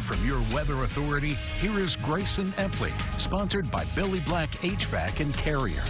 From your weather authority, here is Grayson Empley, sponsored by Billy Black HVAC and Carrier.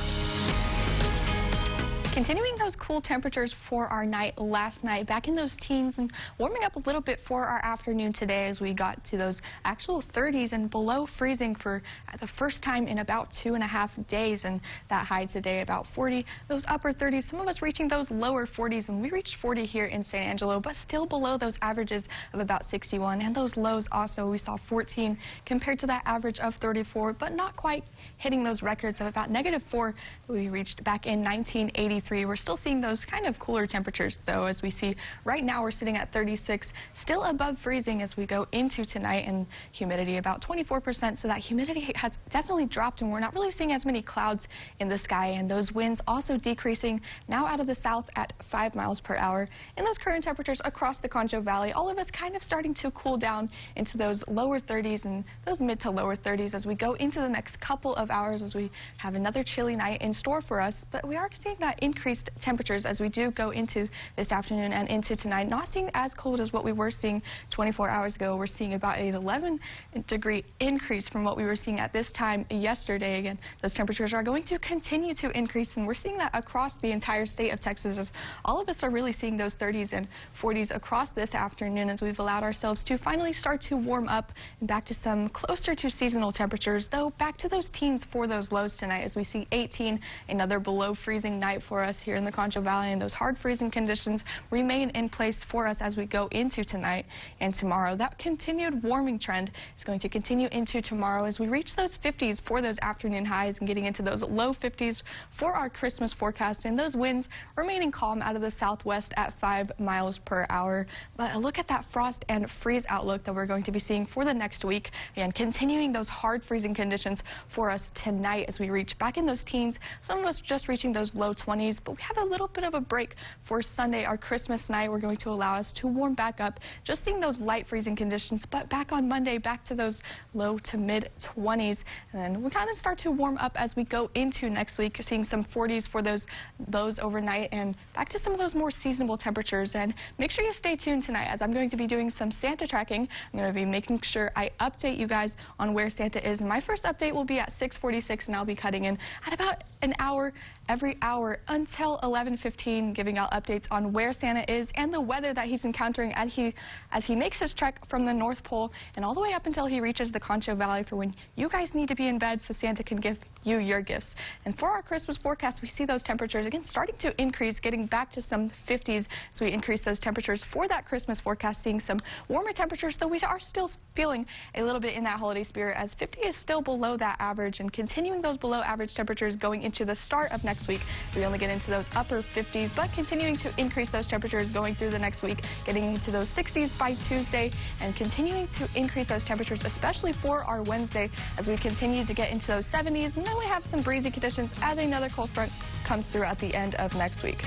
Continuing those cool temperatures for our night last night, back in those teens and warming up a little bit for our afternoon today as we got to those actual 30s and below freezing for the first time in about 2.5 days. And that high today about 40, those upper 30s, some of us reaching those lower 40s, and we reached 40 here in San Angelo, but still below those averages of about 61. And those lows also, we saw 14 compared to that average of 34, but not quite hitting those records of about -4 that we reached back in 1983. We're still seeing those kind of cooler temperatures, though, as we see right now we're sitting at 36, still above freezing as we go into tonight, and humidity about 24%, so that humidity has definitely dropped, and we're not really seeing as many clouds in the sky, and those winds also decreasing now out of the south at 5 miles per hour. And those current temperatures across the Concho Valley, all of us kind of starting to cool down into those lower 30s and those mid to lower 30s as we go into the next couple of hours, as we have another chilly night in store for us. But we are seeing that increased temperatures as we do go into this afternoon and into tonight. Not seeing as cold as what we were seeing 24 hours ago. We're seeing about an 11-degree increase from what we were seeing at this time yesterday. Again, those temperatures are going to continue to increase, and we're seeing that across the entire state of Texas, as all of us are really seeing those 30s and 40s across this afternoon as we've allowed ourselves to finally start to warm up and back to some closer to seasonal temperatures, though back to those teens for those lows tonight as we see 18, another below freezing night for us here in the Concho Valley, and those hard freezing conditions remain in place for us as we go into tonight and tomorrow. That continued warming trend is going to continue into tomorrow as we reach those 50s for those afternoon highs and getting into those low 50s for our Christmas forecast, and those winds remaining calm out of the southwest at 5 miles per hour. But a look at that frost and freeze outlook that we're going to be seeing for the next week, and continuing those hard freezing conditions for us tonight as we reach back in those teens, some of us just reaching those low 20s, but we have a little bit of a break for Sunday, our Christmas night. We're going to allow us to warm back up, just seeing those light freezing conditions, but back on Monday, back to those low to mid 20s, and then we kind of start to warm up as we go into next week, seeing some 40s for those overnight, and back to some of those more seasonable temperatures. And make sure you stay tuned tonight, as I'm going to be doing some Santa tracking. I'm going to be making sure I update you guys on where Santa is, and my first update will be at 6:46, and I'll be cutting in at about an hour every hour until 11:15, giving out updates on where Santa is and the weather that he's encountering as he makes his trek from the North Pole and all the way up until he reaches the Concho Valley, for when you guys need to be in bed so Santa can give you your gifts. And for our Christmas forecast, we see those temperatures again starting to increase, getting back to some 50s as we increase those temperatures for that Christmas forecast, seeing some warmer temperatures, though we are still feeling a little bit in that holiday spirit, as 50 is still below that average, and continuing those below average temperatures going into the start of next week. We only get into those upper 50s, but continuing to increase those temperatures going through the next week, getting into those 60s by Tuesday, and continuing to increase those temperatures, especially for our Wednesday, as we continue to get into those 70s, and then we have some breezy conditions as another cold front comes through at the end of next week.